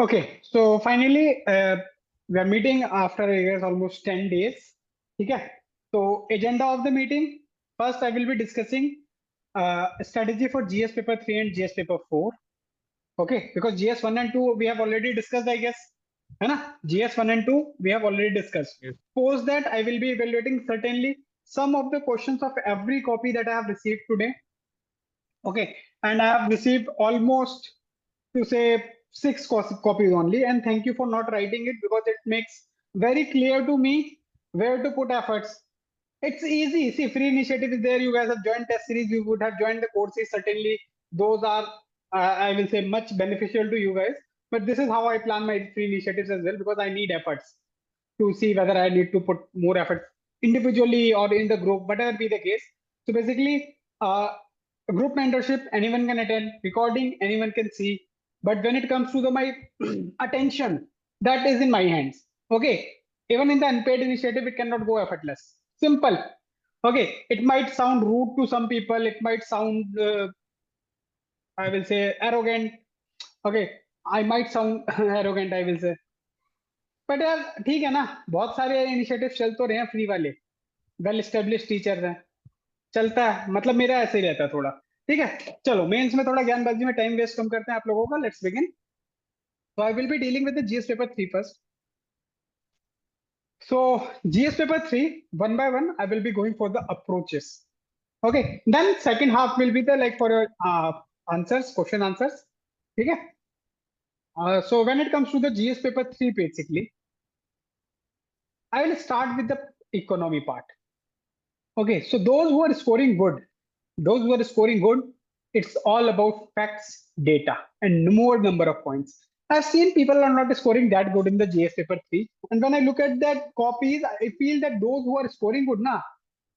Okay, so finally, we are meeting after I guess almost 10 days. Okay, so agenda of the meeting. First, I will be discussing strategy for GS paper 3 and GS paper 4. Okay, because GS 1 and 2 we have already discussed, I guess. है ना? GS 1 and 2 we have already discussed. Yes. Post that, I will be evaluating certainly some of the questions of every copy that I have received today. Okay, and I have received almost, to say, 6 copies only, and thank you for not writing it because it makes very clear to me where to put efforts. It's easy. See, free initiative is there. You guys have joined test series. You would have joined the courses. Certainly, those are, I will say, much beneficial to you guys. But this is how I plan my free initiatives as well, because I need efforts to see whether I need to put more efforts individually or in the group, whatever be the case. So basically, group mentorship, anyone can attend. Recording, anyone can see. But when it comes to my attention, that is in my hands. Okay. Even in the unpaid initiative, it cannot go effortless. Simple. Okay. It might sound rude to some people. It might sound, I will say, arrogant. Okay. I might sound arrogant, I will say. But यार ठीक है ना, बहुत सारे initiative चल तो रहे हैं फ्री वाले, वेल एस्टेब्लिश टीचर हैं, चलता है, मतलब मेरा ऐसे ही रहता है थोड़ा। ठीक है, चलो मेंस में थोड़ा ज्ञानबाजी में टाइम वेस्ट कम करते हैं आप लोगों का। Let's begin. So I will be dealing with the GS paper 3 first. So GS paper 3, one by one, I will be going for the approaches. Okay, then second half will be the like for your answers, question answers. ठीक है, so when it comes to the GS paper 3, basically, I will start with the economy part. Okay, so those who are scoring good, it's all about facts, data, and more number of points. I've seen people are not scoring that good in the GS paper 3. And when I look at that copies, I feel that those who are scoring good,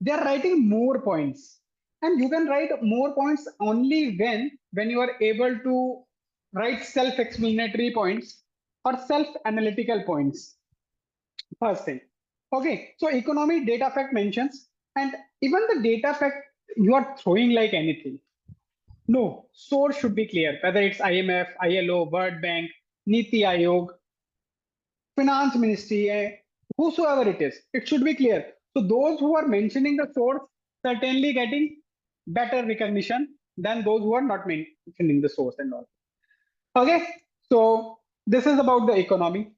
they're writing more points. And you can write more points only when you are able to write self-explanatory points or self-analytical points. First thing. Okay, so economy data fact mentions, and even the data fact you are throwing like anything. No, source should be clear, whether it's IMF, ILO, World Bank, Niti Aayog, Finance Ministry, whosoever it is, it should be clear. So those who are mentioning the source certainly getting better recognition than those who are not mentioning the source and all. Okay, so this is about the economy.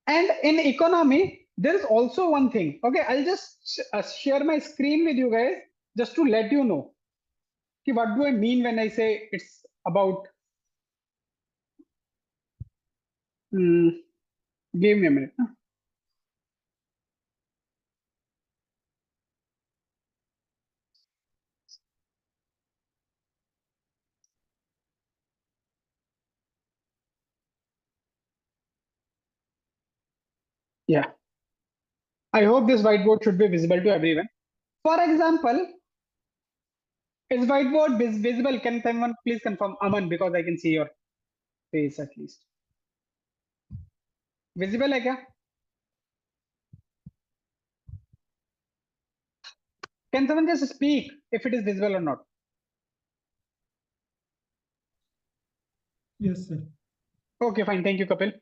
And in economy, there is also one thing. Okay, I'll just share my screen with you guys just to let you know what do I mean when I say it's about. Give me a minute. Yeah, I hope this whiteboard should be visible to everyone. For example, is whiteboard visible? Can someone please confirm? Aman, because I can see your face at least. Visible hai kya? Can someone just speak if it is visible or not? Yes, sir. Okay, fine. Thank you, Kapil.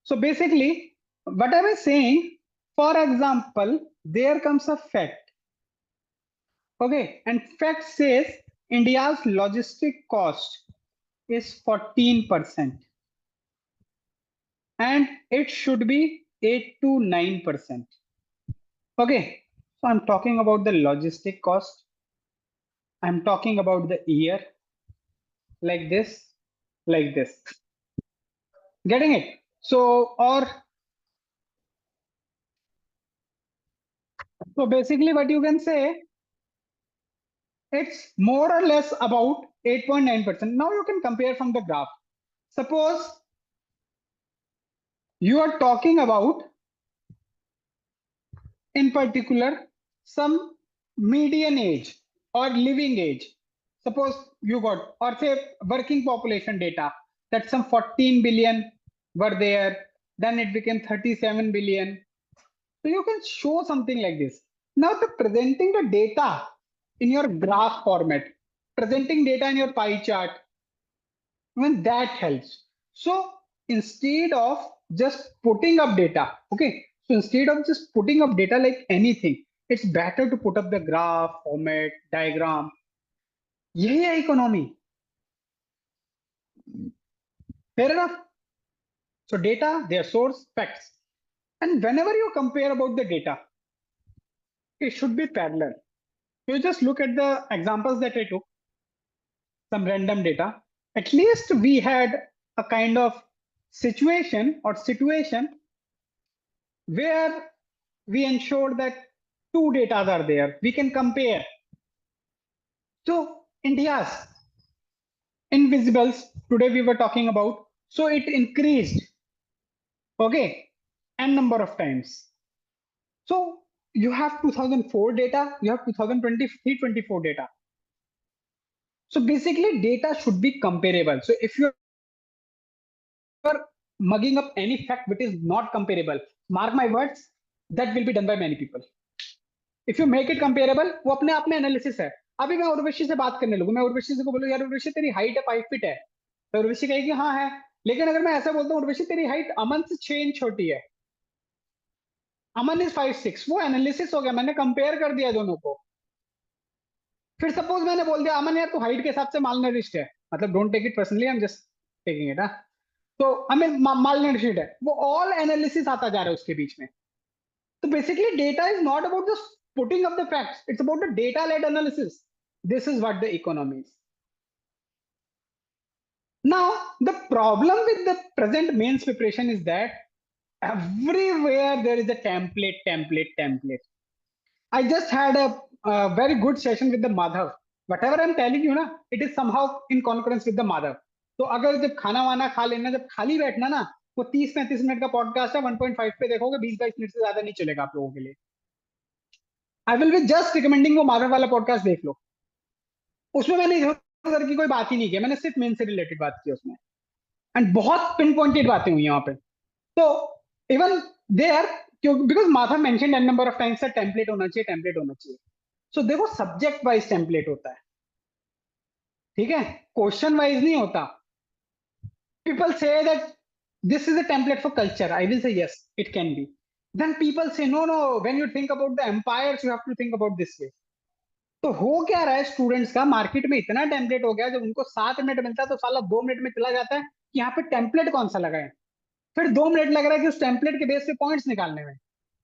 So basically, what I was saying, for example, there comes a fact. Okay, and fact says India's logistic cost is 14%. And it should be 8 to 9%. Okay, so I'm talking about the logistic cost. I'm talking about the year, like this, like this. Getting it? So, so basically what you can say, it's more or less about 8.9%. Now you can compare from the graph. Suppose you are talking about, in particular, some median age or living age. Suppose you got, or say working population data, that some 14 billion were there, then it became 37 billion. So you can show something like this. Now the presenting the data in your graph format, presenting data in your pie chart, even that helps. So instead of just putting up data, okay, so instead of just putting up data like anything, it's better to put up the graph, format, diagram. यही है economy. Fair enough. So data, their source, facts, and whenever you compare about the data, it should be parallel. You just look at the examples that I took, some random data. At least we had a kind of situation where we ensure that two data are there. We can compare. So India's invisibles today we were talking about. So it increased, okay, n number of times. So you have 2004 data, you have 2023, 24 data. So basically data should be comparable. So if you are mugging up any fact which is not comparable, mark my words, that will be done by many people. If you make it comparable, वो अपने आप में analysis है. अभी मैं उर्वशी से बात करने लगूं, मैं उर्वशी से को बोलूं यार उर्वशी तेरी हाइट है 5 फीट है, तो उर्वशी कहेगी हाँ है. लेकिन अगर मैं ऐसा बोलता हूँ उर्वशी तेरी हाइट अमन से 6 इंच छोटी है, अमन इज 5'6", वो एनालिसिस हो गया, मैंने कंपेयर कर दिया दोनों को. फिर सपोज मैंने बोल दिया अमन यार तू हाइट के हिसाब से मालनरिश्ड है, मतलब don't take it personally, I am just taking it. तो अमन मालनरिश्ड है, वो ऑल एनालिसिस आता जा रहा है उसके बीच में. तो basically data is not about just putting up the facts, it's about the data led analysis. This is what the economy is. Now the problem with the present mains preparation is that everywhere there is a template. I just had a very good session with the Madhav. Whatever I'm telling you na, it is somehow in concurrence with the Madhav. तो अगर जब खाना वाना खा लेना, जब खाली बैठना ना, वो 30-35 मिनट का पॉडकास्ट है, 1.5 पे देखोगे, 20-22 मिनट से ज्यादा नहीं चलेगा आप लोगों के लिए. आई विल बी जस्ट रिकमेंडिंग वो माधव वाला पॉडकास्ट देख लो. उसमें मैंने इधर उधर की कोई बात ही नहीं की, मैंने सिर्फ मेन से रिलेटेड बात की उसमें, एंड बहुत पिन पॉइंटेड बातें हुई यहाँ पे. तो even there, because Madhav mention an number of times template होना चाहिए, टेम्पलेट होना चाहिए. सो देखो सब्जेक्ट वाइज टेम्पलेट होता है, ठीक है, क्वेश्चन वाइज नहीं होता. People say that this is a template for culture, I will say yes it can be. Then people say no no, when you think about the empires you have to think about this way. तो हो क्या रहा है students का, market में इतना template हो गया, जब उनको 7 मिनट मिलता है तो साला 2 मिनट में चला जाता है कि यहाँ पे टेम्पलेट कौन सा लगा है. फिर 2 मिनट लग रहा है कि उस टेम्पलेट के बेस पे पॉइंट्स निकालने में.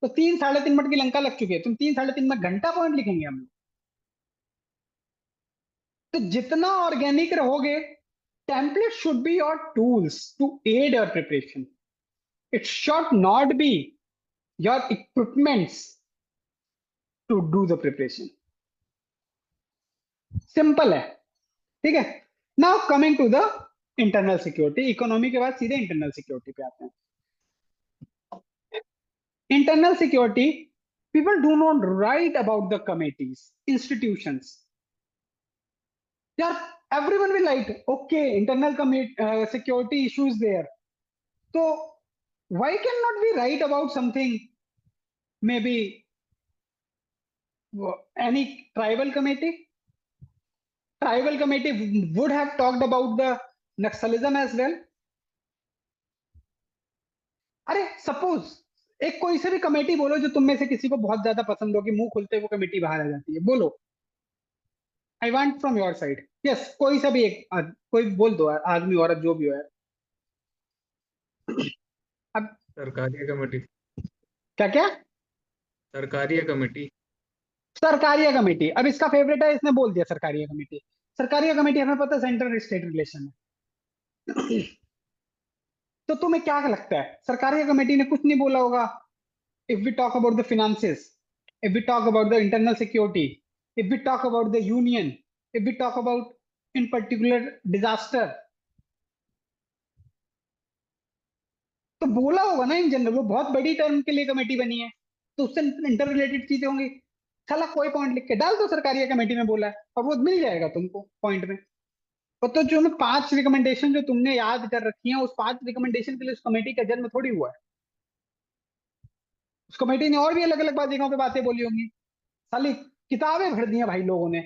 तो 3-3.5 मिनट की लंका लग चुकी है, तुम 3-3.5 घंटा पॉइंट लिखेंगे हम लोग. तो जितना ऑर्गेनिक रहोगे, template should be your tools to aid your preparation. It should not be your equipments to do the preparation. Simple है, ठीक है. Now coming to the internal security. Economy के बाद सीधे इंटरनल सिक्योरिटी पे आते हैं. Internal security, people do not write about the committees, institutions. Yeah, everyone will like, okay, internal security issues there. So why cannot we write about something, maybe any tribal committee? Tribal committee would have talked about the Naxalism as well. अरे suppose एक कोई से भी committee बोलो जो तुम में से किसी को बहुत ज्यादा पसंद हो, कि मुंह खुलते वो कमेटी बाहर आ जाती है, बोलो. I want from your side, yes, कोई सा भी एक कोई बोल दो, आदमी औरत जो भी हो यार. अब सरकारिया कमेटी. क्या क्या? सरकारिया कमेटी. सरकारिया कमेटी. अब इसका फेवरेट है, इसने बोल दिया सरकारिया कमेटी. सरकारिया कमेटी हमें पता है सेंट्रल स्टेट रिलेशन है. तो तुम्हें क्या लगता है सरकारिया कमेटी ने कुछ नहीं बोला होगा? If we talk about the finances, if we talk about the internal security, if we talk about the union, if we talk about in particular disaster, तो बोला होगा ना इन जनरल. वो बहुत बड़ी टर्म के लिए कमेटी बनी है, तो उससे इंटर रिलेटेड चीजें होंगी. साला कोई पॉइंट लिख के डाल दो सरकारी कमेटी में बोला है, और वो मिल जाएगा तुमको पॉइंट में. तो जो 5 रिकमेंडेशन जो तुमने याद कर रखी है, उस 5 रिकमेंडेशन के लिए उस कमेटी का जन्म थोड़ी हुआ है. उस कमेटी ने और भी अलग अलग जगहों पे बातें बोली होंगी. साली किताबें भर दी हैं भाई लोगों ने,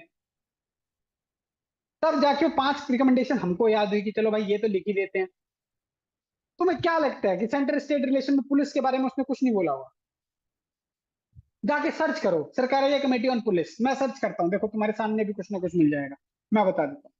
तब जाके 5 रिकमेंडेशन हमको याद हुई कि चलो भाई ये तो लिख ही देते हैं. तुम्हें क्या लगता है कि सेंटर स्टेट रिलेशन में पुलिस के बारे में उसने कुछ नहीं बोला होगा? जाके सर्च करो सरकारिया कमेटी ऑन पुलिस, मैं सर्च करता हूँ, देखो तुम्हारे सामने भी कुछ ना कुछ मिल जाएगा, मैं बता देता हूँ।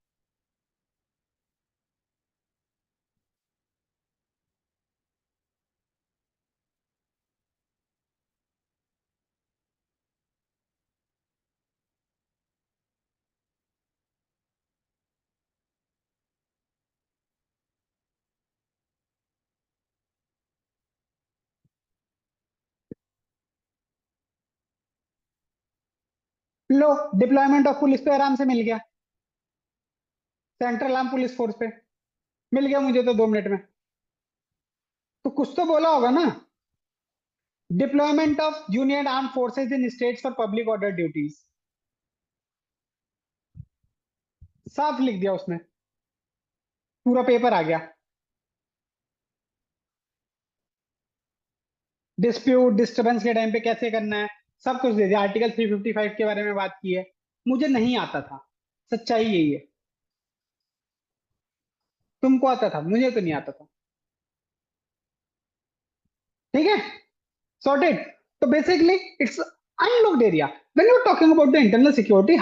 लो, डिप्लॉयमेंट ऑफ पुलिस पे आराम से मिल गया, सेंट्रल आर्म पुलिस फोर्स पे मिल गया मुझे तो 2 मिनट में। तो कुछ तो बोला होगा ना, deployment of union arm forces in states for public order duties, साफ लिख दिया उसने, पूरा पेपर आ गया। डिस्प्यूट डिस्टर्बेंस के टाइम पे कैसे करना है, सब कुछ दे दिया, आर्टिकल 355 के बारे में बात की है। मुझे नहीं आता था, सच्चाई यही है। तुमको आता था, मुझे तो नहीं आता था। ठीक है, सॉर्टेड। तो basically it's unlocked area. When you are talking about the internal security,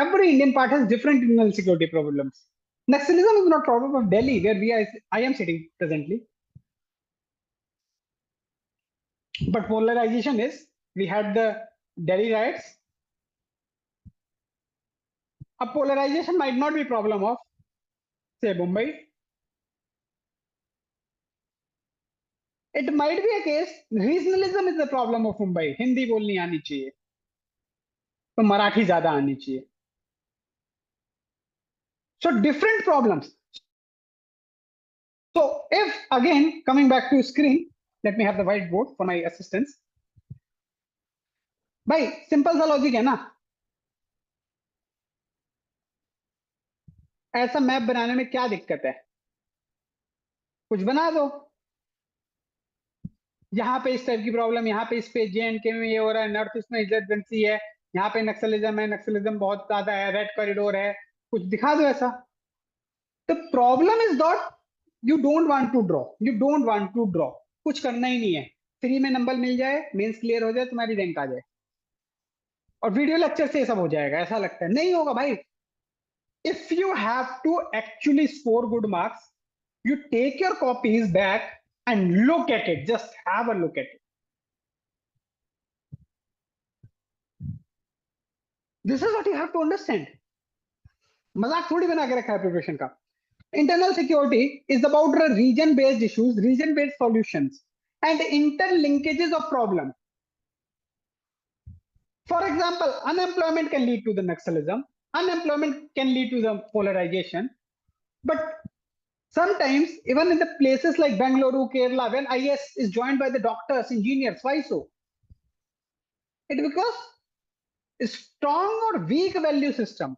every Indian part has different internal security problems. Naxalism is not problem of Delhi, where I am sitting presently, but polarization is, we had the Delhi riots. A polarization might not be problem of, say, Mumbai. It might be a case regionalism is the problem of Mumbai. Hindi बोलनी आनी चाहिए, तो मराठी ज्यादा आनी चाहिए। So different problems. So if again coming back to screen, let me have the whiteboard for my assistance. भाई simple सा logic है ना, ऐसा मैप बनाने में क्या दिक्कत है, कुछ बना दो। यहाँ पे इस टाइप की प्रॉब्लम, यहाँ पे इस पे JNK में ये हो रहा है, नॉर्थ ईस्ट में इंसर्जेंसी है, यहाँ पे नक्सलिज्म है, नक्सलिज्म बहुत ज्यादा है, रेड कॉरिडोर है, कुछ दिखा दो ऐसा। The problem is not you don't want to draw, you don't want to draw, कुछ करना ही नहीं है, फ्री में नंबर मिल जाए, मेंस क्लियर हो जाए, तुम्हारी रैंक आ जाए, और वीडियो लेक्चर से ये सब हो जाएगा, ऐसा लगता है। नहीं होगा भाई। If you have to actually score good marks, you take your copies back and look at it. Just have a look at it. This is what you have to understand. मजाक थोड़ी बना के रखा है प्रिपरेशन का। Internal security is about the region-based issues, region-based solutions, and interlinkages of problem. For example, unemployment can lead to the Naxalism. Unemployment can lead to the polarization. But sometimes, even in the places like Bangalore, Kerala, when IS is joined by the doctors, engineers, why so? It because a strong or weak value system,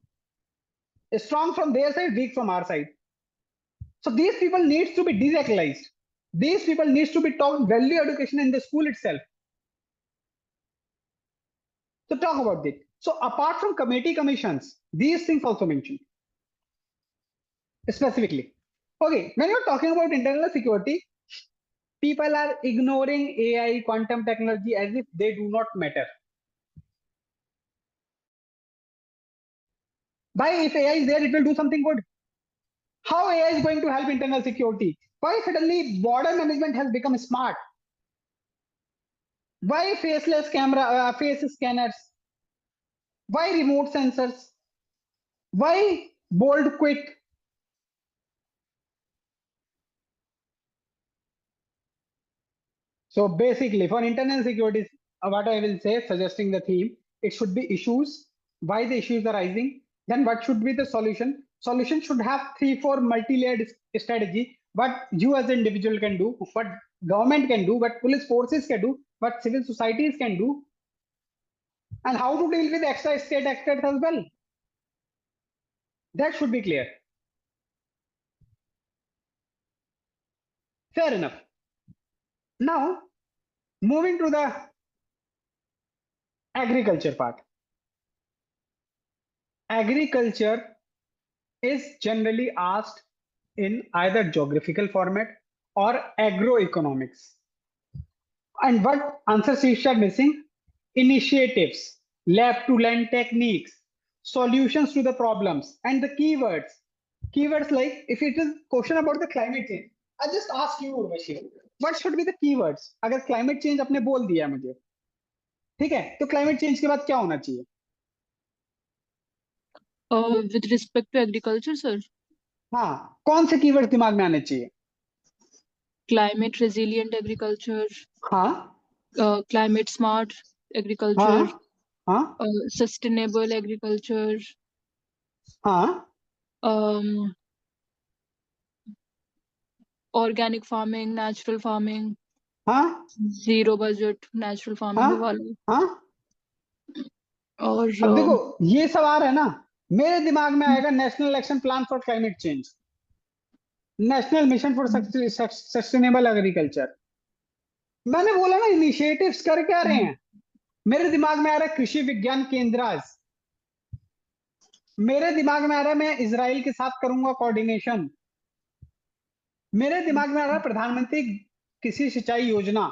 strong from their side, weak from our side. So these people needs to be deradicalized. These people needs to be taught value education in the school itself. So talk about it. So apart from committee commissions, these things also mentioned specifically. Okay, when you're talking about internal security, people are ignoring AI, quantum technology as if they do not matter. Why, if AI is there, it will do something good. How AI is going to help internal security? Why suddenly border management has become smart? Why faceless camera, face scanners? Why remote sensors? Why bold quick? So basically, for internal security, what I will say, suggesting the theme, it should be issues, why the issues are rising, then what should be the solution. Solution should have 3-4 multi-layered strategy. What you as an individual can do, what government can do, what police forces can do, what civil societies can do, and how to deal with extra state actors as well. That should be clear. Fair enough. Now, moving to the agriculture part. Agriculture is generally asked in either geographical format or agroeconomics? And what answer sheets are missing? Initiatives, lab to land techniques, solutions to the problems, and the keywords. Keywords like if it is question about the climate change, I just ask you, Urvashi, what should be the keywords? अगर climate change आपने बोल दिया मुझे, ठीक है, तो climate change के बाद क्या होना चाहिए? With respect to agriculture, sir, हाँ, कौन से कीवर्ड दिमाग में आने चाहिए? climate resilient agriculture, हाँ climate smart agriculture, हाँ हाँ sustainable agriculture, हाँ um, organic farming, natural farming, हाँ zero budget natural farming हाँ वाला, हाँ। और अब देखो ये सब आ रहा है ना, मेरे दिमाग में आएगा national action plan for climate change, national mission for sustainable agriculture. मैंने बोला ना इनिशिएटिव्स कर क्या रहे हैं, मेरे दिमाग में आ रहा है कृषि विज्ञान केंद्र, मेरे दिमाग में आ रहा है मैं इजराइल के साथ करूंगा कोऑर्डिनेशन, मेरे दिमाग में आ रहा है प्रधानमंत्री कृषि सिंचाई योजना।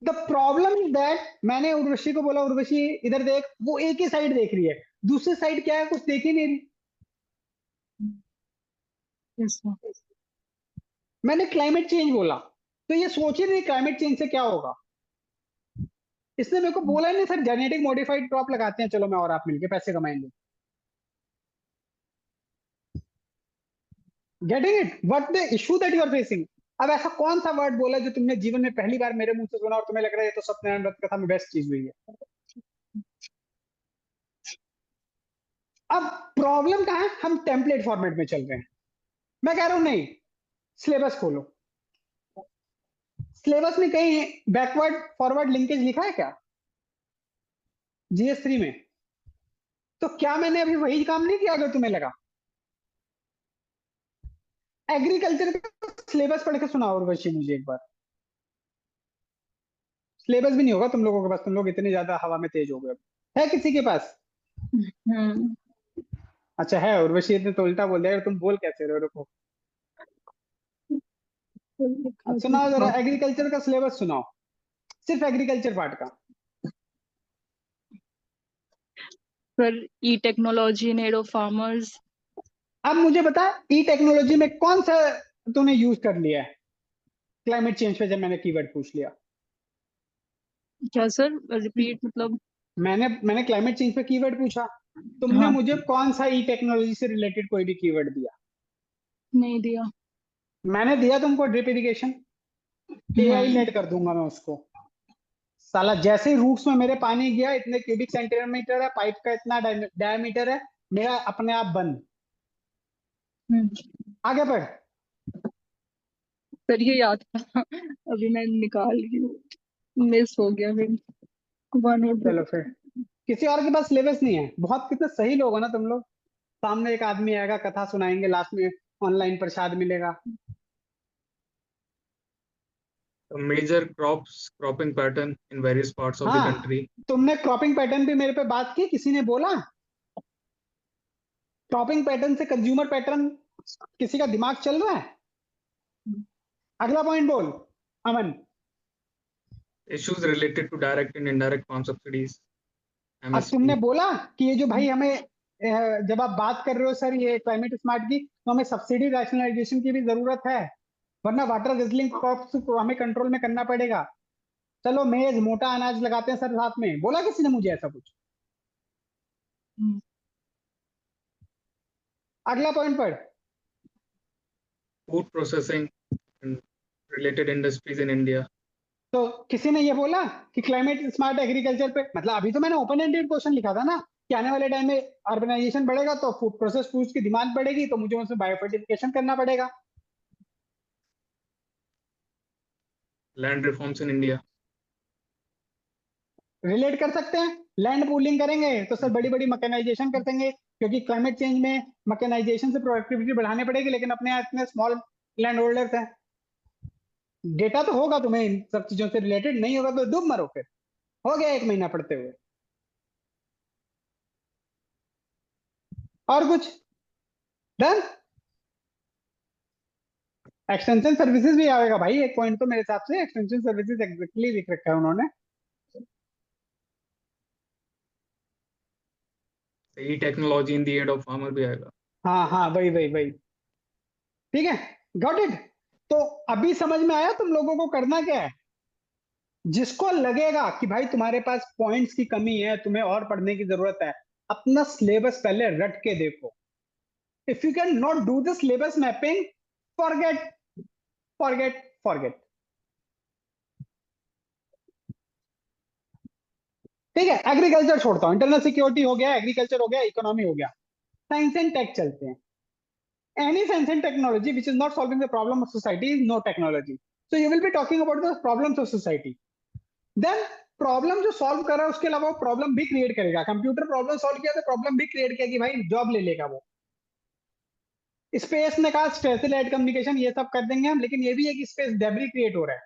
द प्रॉब्लम इज दैट मैंने उर्वशी को बोला, उर्वशी इधर देख, वो एक ही साइड देख रही है, दूसरी साइड क्या है कुछ देख ही नहीं रही। yes, sir. मैंने क्लाइमेट चेंज बोला तो ये सोच ही नहीं क्लाइमेट चेंज से क्या होगा। इसने मेरे को बोला नहीं सर जेनेटिक मॉडिफाइड क्रॉप लगाते हैं, चलो मैं और आप मिलके पैसे कमाएंगे। Getting it what the issue that you are facing. अब ऐसा कौन सा वर्ड बोला जो तुमने जीवन में पहली बार मेरे मुंह से सुना और तुम्हें लग रहा है ये तो सत्यनारायण व्रत कथा में बेस्ट चीज हुई है। अब प्रॉब्लम कहां है, हम टेम्पलेट फॉर्मेट में चल रहे हैं। मैं कह रहा हूं नहीं, सिलेबस खोलो, सिलेबस में कहीं बैकवर्ड फॉरवर्ड लिंकेज लिखा है क्या GS3 में? तो क्या मैंने अभी वही काम नहीं किया अगर तुम्हें लगा? एग्रीकल्चर का सिलेबस पढ़ के सुनाओ उर्वशी मुझे एक बार। सिलेबस भी नहीं होगा तुम लोगों के पास, तुम लोग इतने ज्यादा हवा में तेज हो गए। है किसी के पास? अच्छा है, उर्वशी इतने तो उल्टा बोल दिया, तुम बोल कैसे रहे हो? रुको सुनाओ जरा, एग्रीकल्चर का सिलेबस सुनाओ, सिर्फ एग्रीकल्चर पार्ट का। Sir E technology need of farmers. अब मुझे बता ई टेक्नोलॉजी में कौन सा तूने यूज कर लिया है क्लाइमेट चेंज पे जब मैंने कीवर्ड पूछ लिया? क्या सर, रिपीट मतलब? मैंने क्लाइमेट चेंज पे कीवर्ड पूछा, तुमने हाँ, मुझे कौन सा ई टेक्नोलॉजी से रिलेटेड कोई भी कीवर्ड दिया? नहीं दिया। मैंने दिया तुमको ड्रिप इरिगेशन, AI लेड कर दूंगा मैं उसको। साला जैसे ही रूट्स में मेरे पानी गया, इतने क्यूबिक सेंटीमीटर है पाइप का, इतना डायमीटर है, मेरा अपने आप बंद। आगे बढ़। सर ये याद था, अभी मैं निकाल रही हूँ, मिस हो गया फिर। चलो फिर किसी और के पास सिलेबस नहीं है? बहुत कितने सही लोग हो ना तुम लोग। सामने एक आदमी आएगा, कथा सुनाएंगे, लास्ट में ऑनलाइन प्रसाद मिलेगा। A major cropping pattern in various parts of the हाँ, country. तुमने क्रॉपिंग पैटर्न पे मेरे पे बात की, किसी ने बोला क्रॉपिंग पैटर्न से कंज्यूमर पैटर्न किसी का दिमाग चल रहा है? अगला पॉइंट बोल अमन। Issues related to direct and indirect farm subsidies. अब तुमने MSP. बोला कि ये जो भाई हमें जब आप बात कर रहे हो सर ये क्लाइमेट स्मार्ट की, तो हमें सब्सिडी रैशनलाइजेशन की भी जरूरत है, वरना वाटर गजलिंग कॉस्ट को हमें कंट्रोल में करना पड़ेगा। चलो मेज मोटा अनाज लगाते हैं सर साथ में, बोला किसी ने मुझे ऐसा कुछ? अगला पॉइंट पढ़। Food processing and related industries in India. तो किसी ने ये बोला कि क्लाइमेट स्मार्ट एग्रीकल्चर पे, मतलब अभी तो मैंने ओपन एंडेड क्वेश्चन लिखा था ना कि आने वाले टाइम में अर्बनाइजेशन बढ़ेगा तो फूड प्रोसेस फूड्स की डिमांड बढ़ेगी, तो मुझे उसमें बायोफर्टिफिकेशन करना पड़ेगा। Land reforms in India. Relate कर सकते हैं, लैंड पूलिंग करेंगे तो सर बड़ी बड़ी मैकेनाइजेशन कर देंगे, क्योंकि क्लाइमेट चेंज में मैकेनाइजेशन से प्रोडक्टिविटी बढ़ानी पड़ेगी, लेकिन अपने यहाँ इतने स्मॉल लैंड होल्डर्स हैं। डेटा तो होगा तुम्हें इन सब चीजों से रिलेटेड, नहीं होगा तो डूब मरो फिर। हो गया 1 महीना पढ़ते हुए। और कुछ? डन? एक्सटेंशन सर्विसेज भी आएगा भाई, एक पॉइंट तो मेरे हिसाब से एक्सटेंशन सर्विसेज एग्जैक्टली लिख रखा है उन्होंने। E technology in the aid of farmer भी आएगा। हाँ हाँ, वही वही वही। ठीक है, गॉट इट। तो अभी समझ में आया तुम लोगों को करना क्या है। जिसको लगेगा कि भाई तुम्हारे पास पॉइंट्स की कमी है, तुम्हें और पढ़ने की जरूरत है, अपना सिलेबस पहले रट के देखो। If you can not do the syllabus mapping, forget forget forget. ठीक है, एग्रीकल्चर छोड़ता हूं, इंटरनल सिक्योरिटी हो गया, एग्रीकल्चर हो गया, इकोनॉमी हो गया, साइंस एंड टेक चलते हैं। Any science and technology which is not solving the problem of society is no technology. So you will be talking about the problems of society. Then problem जो solve कर रहा है उसके अलावा वो problem भी क्रिएट करेगा। कंप्यूटर प्रॉब्लम सॉल्व किया तो प्रॉब्लम भी क्रिएट किया कि भाई जॉब ले लेगा वो। स्पेस ने कहा सैटेलाइट कम्युनिकेशन ये सब कर देंगे हम, लेकिन ये भी है कि स्पेस डेब्री क्रिएट हो रहा है।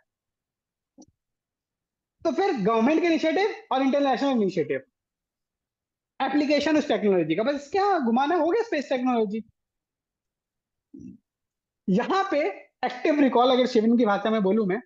तो फिर गवर्नमेंट के इनिशिएटिव और इंटरनेशनल इनिशिएटिव, एप्लीकेशन उस टेक्नोलॉजी का, बस क्या घुमाना हो गया स्पेस टेक्नोलॉजी। यहां पे एक्टिव रिकॉल, अगर शिवन की भाषा में बोलूं मैं,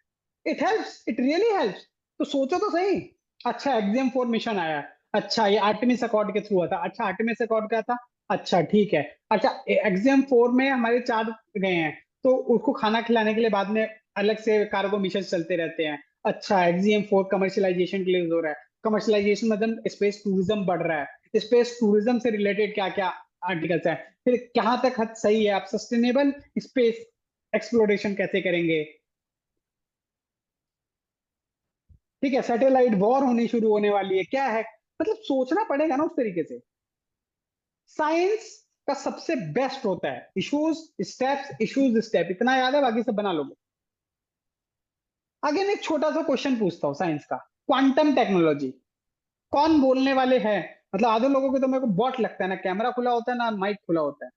it helps, it really helps. तो सोचो तो सही, अच्छा एग्जाम 4 मिशन आया, अच्छा ये आर्टेमिस अकॉर्ड के थ्रू था, अच्छा आर्टेमिस अकॉर्ड का था, अच्छा ठीक है, अच्छा एग्जाम 4 में हमारे 4 गए हैं, तो उसको खाना खिलाने के लिए बाद में अलग से कार्गो मिशन चलते रहते हैं। अच्छा एग्जाम 4 कमर्शियलाइजेशन के लिए हो रहा है, कमर्शियलाइजेशन मतलब स्पेस टूरिज्म बढ़ रहा है, स्पेस टूरिज्म से रिलेटेड क्या क्या आर्टिकल्स है, फिर कहां तक हद सही है, आप सस्टेनेबल स्पेस एक्सप्लोरेशन कैसे करेंगे। ठीक है, सैटेलाइट वॉर होनी शुरू होने वाली है, क्या है, मतलब सोचना पड़ेगा ना उस तरीके से। साइंस का सबसे बेस्ट होता है इश्यूज स्टेप्स, इश्यूज स्टेप, इतना याद है, बाकी सब बना लोगे। आगे मैं एक छोटा सा क्वेश्चन पूछता हूँ साइंस का, क्वांटम टेक्नोलॉजी कौन बोलने वाले हैं। मतलब आधे लोगों को तो मेरे को बॉट लगता है, ना कैमरा खुला होता है ना माइक खुला होता है।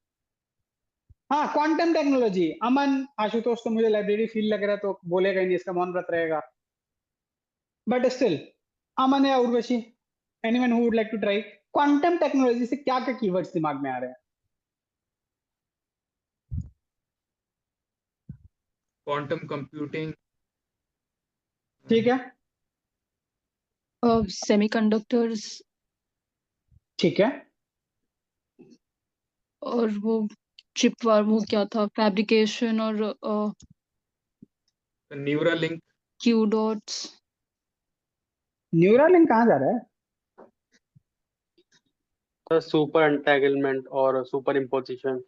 हाँ, क्वांटम टेक्नोलॉजी, अमन आशुतोष तो मुझे लाइब्रेरी फील लग रहा है तो बोलेगा ही नहीं, इसका मौन व्रत रहेगा, बट स्टिल अमन या Urvashi, anyone who would like to try. Quantum technology से क्या क्या कीवर्ड्स दिमाग में आ रहे हैं। Quantum computing. ठीक है, सेमीकंडक्टर्स ठीक है, और वो चिप वार, वो क्या था, फैब्रिकेशन और neural link. Q dots. Neuralink कहाँ जा रहा है। सुपर एंटेगलमेंट और सुपर इम्पोजिशन।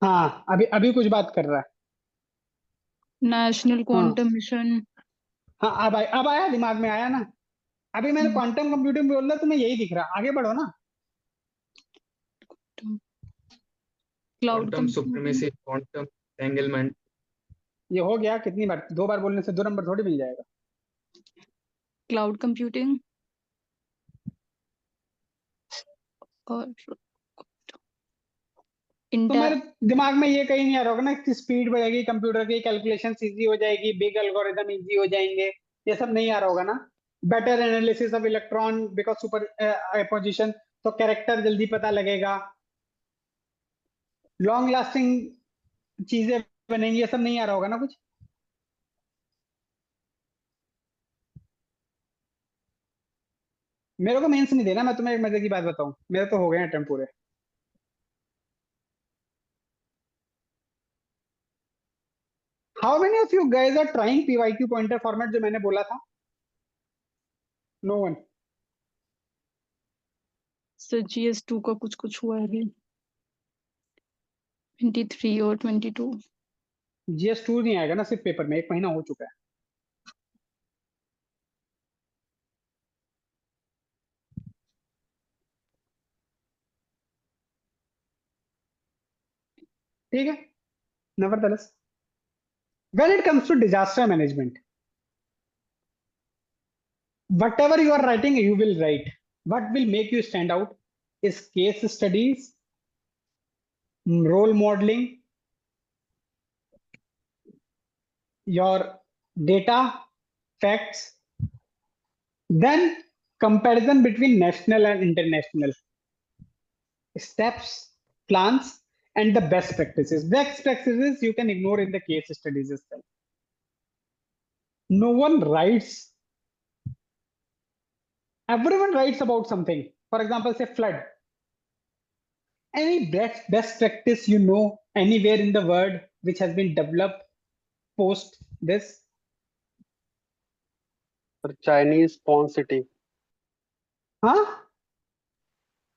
हाँ, अभी अभी कुछ बात कर रहा है। नेशनल हाँ क्वांटम मिशन। हाँ, अब आया दिमाग में, आया ना। अभी मैंने क्वांटम कंप्यूटिंग बोल रहा, तुम्हें यही दिख रहा, आगे बढ़ो ना। Cloud quantum computing. Supremacy, quantum entanglement. ये हो गया, कितनी बार, 2 बार बोलने से 2 नंबर थोड़ी मिल जाएगा। क्लाउड कंप्यूटिंग और तो मेरे दिमाग में ये कहीं नहीं आ रहा होगा ना कि स्पीड बढ़ेगी कंप्यूटर की, कैलकुलेशन इजी हो जाएगी, बिग एल्गोरिदम इजी हो जाएंगे, ये सब नहीं आ रहा होगा ना। Better analysis of electron because super position, तो कैरेक्टर जल्दी पता लगेगा, लॉन्ग लास्टिंग चीजें बनेंगी, ये सब नहीं आ रहा होगा ना कुछ। मेरे को मेंस नहीं देना, मैं तुम्हें एक मजे की बात बताऊं, मेरे तो हो गए अटेम्प्ट पूरे। How many of you guys are trying PYQ pointer format जो मैंने बोला था। No one. सर GS2 का कुछ कुछ हुआ है अभी, 23 और 22। GS2 नहीं आएगा ना सिर्फ पेपर में, 1 महीना हो चुका है। ठीक है, nevertheless, when it comes to disaster management, whatever you are writing you will write, what will make you stand out is case studies, role modeling, your data, facts, then comparison between national and international steps, plans, and the best practices. Best practices you can ignore in the case studies itself. No one writes, everyone writes about something. For example, say flood. Any best practice you know anywhere in the world which has been developed post this? और Chinese pawn city, Huh?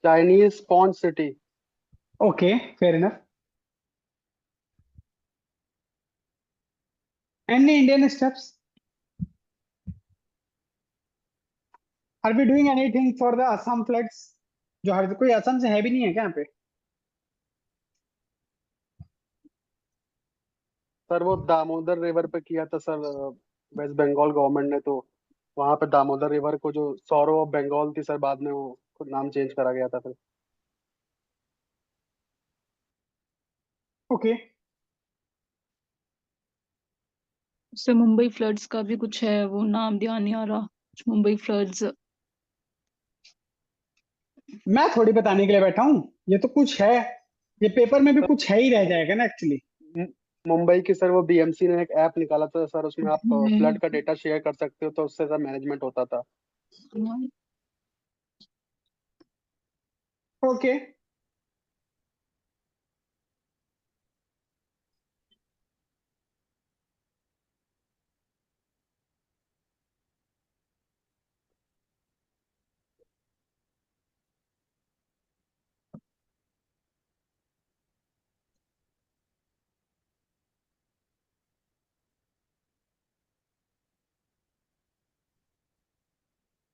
Chinese pawn city. Okay, fair enough. Any Indian steps? Are we doing anything for the Assam floods? जो हर कोई असम से है भी नहीं है क्या यहाँ पे? सर वो दामोदर रिवर पे किया था सर, वेस्ट बंगाल गवर्नमेंट ने, तो वहां पे दामोदर रिवर को जो सौरो ऑफ बंगाल थी सर, बाद में वो खुद नाम चेंज करा गया था फिर। Okay. उससे मुंबई फ्लड्स का भी कुछ है, वो नाम ध्यान नहीं आ रहा। मुंबई फ्लड्स। मैं थोड़ी बताने के लिए बैठा हूँ, ये तो कुछ है, ये पेपर में भी कुछ है ही रह जाएगा ना एक्चुअली। मु- मुंबई की सर वो बीएमसी ने एक ऐप निकाला था सर, उसमें आप फ्लड का डेटा शेयर कर सकते हो, तो उससे सर मैनेजमेंट होता था। Okay,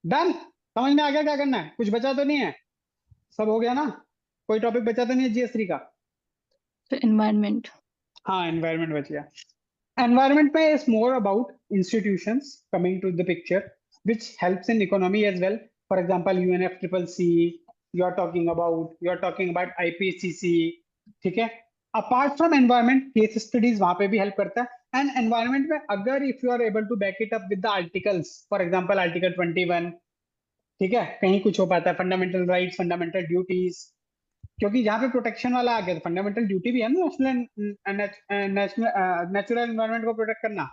done. समझ में आ गया क्या करना है? कुछ बचा तो नहीं है? सब हो गया ना? कोई टॉपिक बचा तो नहीं है GS3 का? एनवायरनमेंट। हाँ, एनवायरनमेंट बच गया। Environment में is more about institutions coming to the picture, which helps in economy as well. For example, UNFCCC, you are talking about IPCC, ठीक है? Apart from environment, case studies वहाँ पे भी help करता है. And environment में अगर if you are able to back it up with the articles, for example, Article 21, ठीक है? कहीं कुछ हो पाता है, fundamental rights, fundamental duties, क्योंकि जहाँ पे प्रोटेक्शन वाला आ गया तो फंडामेंटल ड्यूटी भी है ना नेचुरल एनवायरनमेंट को प्रोटेक्ट करना,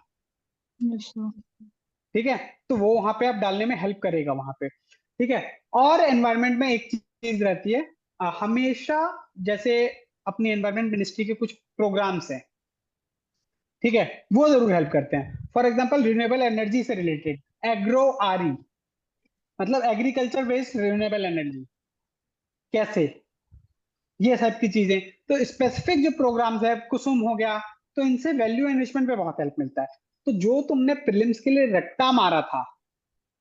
ठीक है? तो वो वहां पे आप डालने में हेल्प करेगा वहां पे, ठीक है? और एनवायरनमेंट में एक चीज रहती है, हमेशा, जैसे अपनी एनवायरनमेंट मिनिस्ट्री के कुछ प्रोग्राम्स हैं, ठीक है, वो जरूर हेल्प करते हैं। फॉर एग्जांपल रिन्यूएबल एनर्जी से रिलेटेड एग्रो आरई, मतलब एग्रीकल्चर बेस्ड रिन्यूएबल एनर्जी, कैसे, ये सब की चीजें। तो स्पेसिफिक जो प्रोग्राम्स है, कुसुम हो गया, तो इनसे वैल्यू एनरिचमेंट पे बहुत हेल्प मिलता है। तो जो तुमने प्रीलिम्स के लिए रट्टा मारा था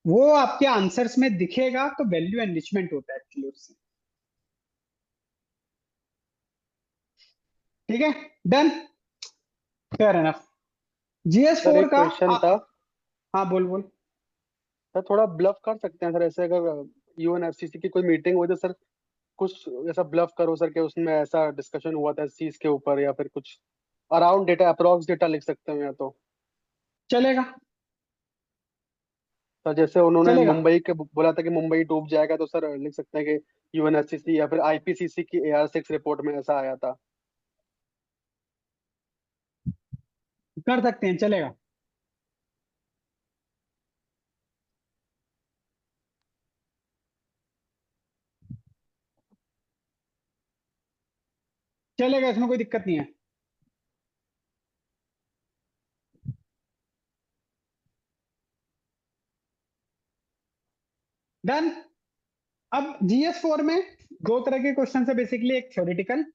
वो आपके आंसर्स में दिखेगा, तो वैल्यू एनरिचमेंट होता है एक्चुअली उससे, ठीक है? Done, fair enough. GS sir four एक का क्वेश्चन था हाँ, बोल बोल। सर, थोड़ा ब्लफ कर सकते हैं सर ऐसे, अगर यूएनएफसीसी की कोई मीटिंग हो तो सर कुछ ऐसा ब्लफ करो सर कि उसमें ऐसा डिस्कशन हुआ था इस चीज के ऊपर, या फिर कुछ अराउंड डेटा, अप्रोक्स डेटा लिख सकते हैं, या तो चलेगा, सर जैसे उन्होंने चलेगा, मुंबई के बोला था कि मुंबई डूब जाएगा, तो सर लिख सकते हैं कि यूएनएफसीसी या फिर आईपीसीसी की AR6 रिपोर्ट में ऐसा आया था। कर सकते हैं, चलेगा, चलेगा, इसमें कोई दिक्कत नहीं है। डन। अब GS4 में दो तरह के क्वेश्चन है बेसिकली, एक थ्योरेटिकल,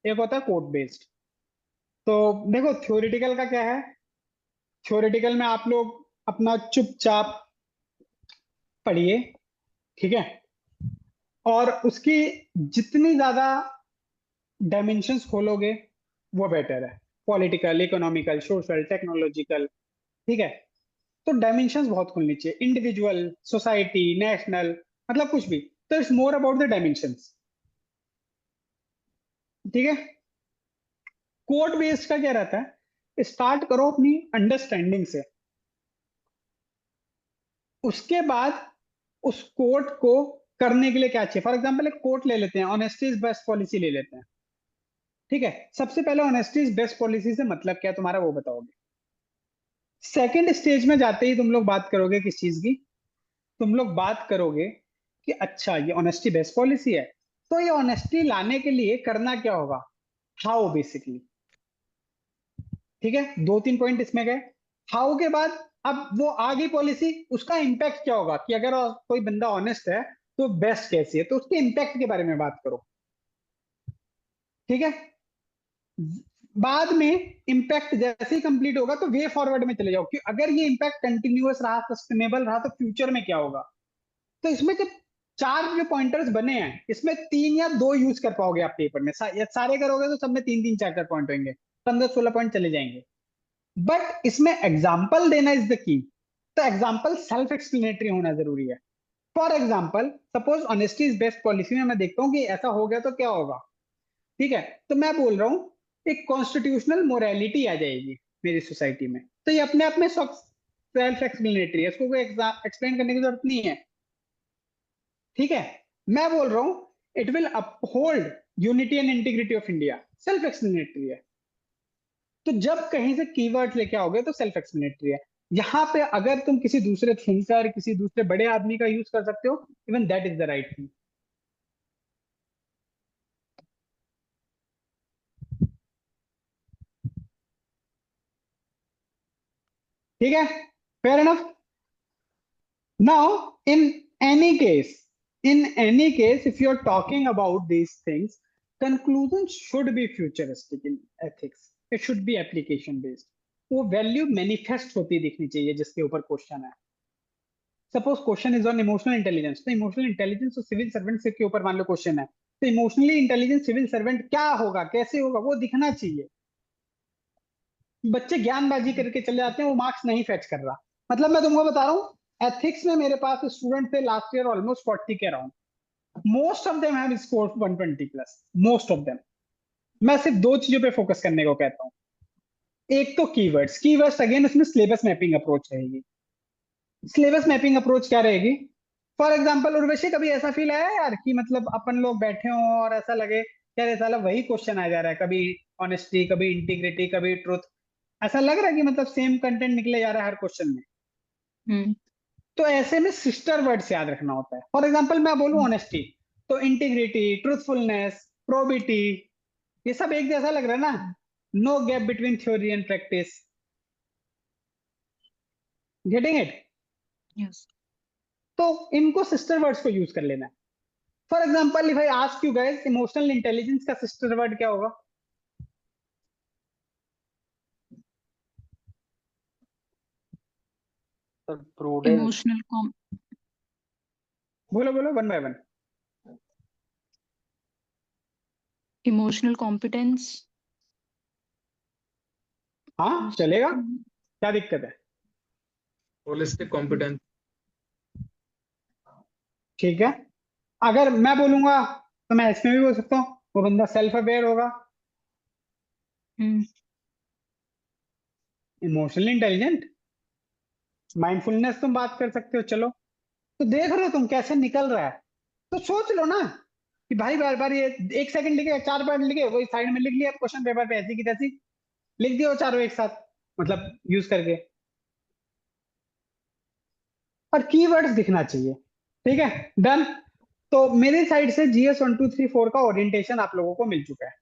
एक होता है कोड बेस्ड। तो देखो थ्योरेटिकल का क्या है, थ्योरेटिकल में आप लोग अपना चुपचाप पढ़िए, ठीक है? और उसकी जितनी ज्यादा डायमेंशंस खोलोगे वो बेटर है, पॉलिटिकल, इकोनॉमिकल, सोशल, टेक्नोलॉजिकल, ठीक है? तो डायमेंशंस बहुत खोलनी चाहिए, इंडिविजुअल, सोसाइटी, नेशनल, मतलब कुछ भी। तो it's more about the dimensions, ठीक है? कोड बेस्ड का क्या रहता है, स्टार्ट करो अपनी अंडरस्टैंडिंग से, उसके बाद उस कोड को करने के लिए क्या चाहिए। फॉर एग्जांपल एक कोड ले लेते हैं, ऑनेस्टी इज बेस्ट पॉलिसी ले लेते हैं, ठीक है, सबसे पहले ऑनेस्टी इज बेस्ट पॉलिसी से मतलब क्या है तुम्हारा वो बताओगे। सेकंड स्टेज में जाते ही तुम लोग बात करोगे किस चीज की, तुम लोग बात करोगे कि अच्छा ये ऑनेस्टी बेस्ट पॉलिसी है, तो ये ऑनेस्टी लाने के लिए करना क्या होगा, हाउ बेसिकली। ठीक है, 2-3 पॉइंट इसमें गए। हाउ के बाद अब वो आ गई पॉलिसी, उसका इम्पैक्ट क्या होगा कि अगर कोई बंदा ऑनेस्ट है तो बेस्ट कैसी है, तो उसके इम्पैक्ट के बारे में बात करो। ठीक है, बाद में इम्पैक्ट जैसे ही कंप्लीट होगा तो वे फॉरवर्ड में चले जाओ कि अगर ये इम्पैक्ट कंटिन्यूअस रहा, सस्टेनेबल रहा, तो फ्यूचर में क्या होगा। तो इसमें जब 4 जो पॉइंटर्स बने हैं, इसमें 3 या 2 यूज कर पाओगे आप पेपर में, सारे करोगे तो सब में 3-3 4-4 पॉइंट होंगे, 15-16 पॉइंट चले जाएंगे। बट इसमें एग्जाम्पल देना इज द की। तो एग्जाम्पल सेल्फ एक्सप्लेनेटरी होना जरूरी है। For example suppose honesty is best policy में मैं देखता हूँ कि ऐसा हो गया तो क्या होगा। ठीक है, तो मैं बोल रहा हूँ एक कॉन्स्टिट्यूशनल मोरालिटी आ जाएगी मेरी सोसाइटी में, तो ये अपने आप में सेल्फ एक्सप्लेनेटरी है, इसको कोई एक्सप्लेन करने की जरूरत नहीं है। ठीक है, मैं बोल रहा हूँ it will uphold unity and integrity of India, self explanatory है। तो जब कहीं से कीवर्ड लेके आओगे तो सेल्फ एक्सप्लेनेटरी है। यहाँ पे अगर तुम किसी दूसरे थिंकर, किसी दूसरे बड़े आदमी का यूज कर सकते हो, even that is the right thing. ठीक है, fair enough. Now in any case if you're talking about these things, conclusion should be futuristic in ethics, it should be application based। वो वैल्यू मैनिफेस्ट होती दिखनी चाहिए जिसके ऊपर question है। Suppose question is on emotional intelligence, तो emotional intelligence और civil servant के ऊपर मान लो क्वेश्चन है, तो इमोशनली इंटेलिजेंट सिविल सर्वेंट क्या होगा, कैसे होगा, वो दिखना चाहिए। बच्चे ज्ञानबाजी करके चले जाते हैं, वो मार्क्स नहीं फेच कर रहा। मतलब मैं तुमको बता रहा हूँ एथिक्स में मेरे पास स्टूडेंट थे लास्ट ईयर ऑलमोस्ट 40 के around, most of them have scored 120 plus, most of them. मैं सिर्फ 2 चीजों पे फोकस करने को कहता हूँ। एक तो कीवर्ड्स अगेन उसमें सिलेबस मैपिंग अप्रोच रहेगी। सिलेबस मैपिंग अप्रोच क्या रहेगी, फॉर एग्जाम्पल उर्वशी कभी ऐसा फील आया यार कि मतलब अपन लोग बैठे हों और ऐसा लगे यार ये साला वही क्वेश्चन आ जा रहा है, कभी ऑनेस्टी, कभी इंटीग्रिटी, कभी ट्रुथ, ऐसा लग रहा है कि मतलब सेम कंटेंट निकले जा रहा है हर क्वेश्चन में। हम्म तो ऐसे में सिस्टर वर्ड्स याद रखना होता है। फॉर एग्जाम्पल मैं बोलूं ऑनेस्टी, तो इंटीग्रिटी, ट्रूथफुलनेस, प्रोबिटी, ये सब एक जैसा लग रहा है ना। No gap between theory and practice, getting it. Yes तो इनको सिस्टर वर्ड्स को यूज कर लेना है। For example if I ask you guys emotional intelligence का सिस्टर वर्ड क्या होगा, सर प्रूडेंस। इमोशनल बोलो बोलो 1 बाय 1। Emotional competence. हाँ चलेगा, क्या दिक्कत है। holistic competence, ठीक है, अगर मैं बोलूंगा तो मैं इसमें भी बोल सकता हूँ वो बंदा सेल्फ अवेयर होगा, इमोशनली इंटेलिजेंट, माइंडफुलनेस तुम बात कर सकते हो। चलो, तो देख रहे हो तुम कैसे निकल रहा है, तो सोच लो ना कि भाई बार बार ये 1 सेकंड लिखे, 4 पॉइंट लिखे, वही साइड में लिख लिया क्वेश्चन पेपर पे ऐसी की तैसी, लिख दिया वो चारों एक साथ, मतलब यूज करके। और कीवर्ड्स दिखना चाहिए। ठीक है, डन। तो मेरी साइड से जीएस 1 2 3 4 का ओरिएंटेशन आप लोगों को मिल चुका है।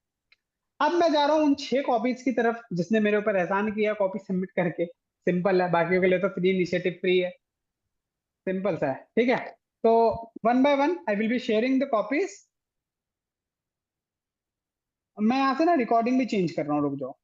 अब मैं जा रहा हूँ उन 6 कॉपीज की तरफ जिसने मेरे ऊपर एहसान किया कॉपी सबमिट करके। सिंपल है, बाकियों के लिए तो फ्री इनिशिएटिव फ्री है, सिंपल सा है। ठीक है, तो 1 by 1 I will be sharing the copies. मैं यहाँ से ना रिकॉर्डिंग भी चेंज कर रहा हूँ, रुक जाओ।